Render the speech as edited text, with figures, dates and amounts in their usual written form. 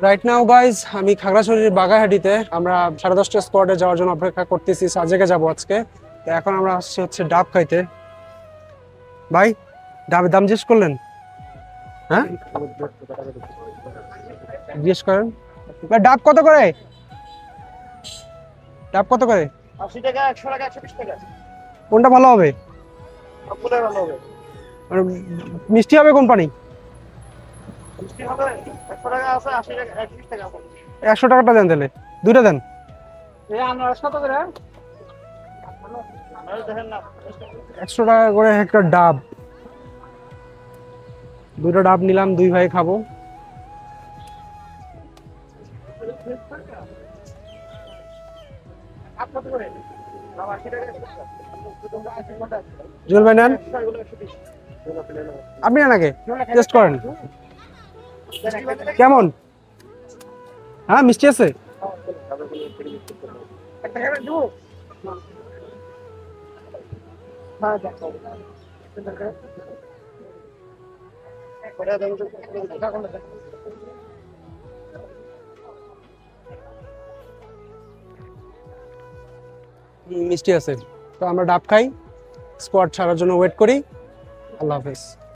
Right now guys আমি খাগড়াছড়ির বাগাহাটিতে আমরা 10:30 স্পটে যাওয়ার জন্য অপেক্ষা করতেছি। সাজেকে যাবো আজকে। তো এখন আমরা আসছি হচ্ছে ডাব খাইতে। ভাই ডাবের দাম জিজ্ঞেস করলেন? হ্যাঁ জিজ্ঞেস করেন। ভাই ডাব কত করে? ডাব কত করে? 80 টাকা, 100 টাকা, 120 টাকা। কোনটা ভালো হবে? সবগুলোই ভালো হবে। মানে মিষ্টি হবে কোন পানি? মিষ্টি হবে 100 টাকা আছে, 80 টাকা, 120 টাকা আছে। 100 টাকাটা দেন তাহলে, দুইটা দেন। এই আনারস কত করে? আনারস দেখেন না। 100 টাকা করে একটা ডাব। দুটো ডাব নিলাম, দুই ভাই খাবো। আপ কত করে? দাম 80 টাকা, 100 টাকা। জুয়েল ভাই নেন, 120। আপনি নেন আগে, টেস্ট করেন কেমন। হ্যাঁ মিষ্টি আছে। একটা খাবেন দেবো? হ্যাঁ দেখো। কয়টা দাম তো দেখা কোনটা? মিষ্টি আছে। তো আমরা ডাব খাই, স্কোয়াড ছাড়ার জন্য ওয়েট করি। আল্লাহ হাফেজ।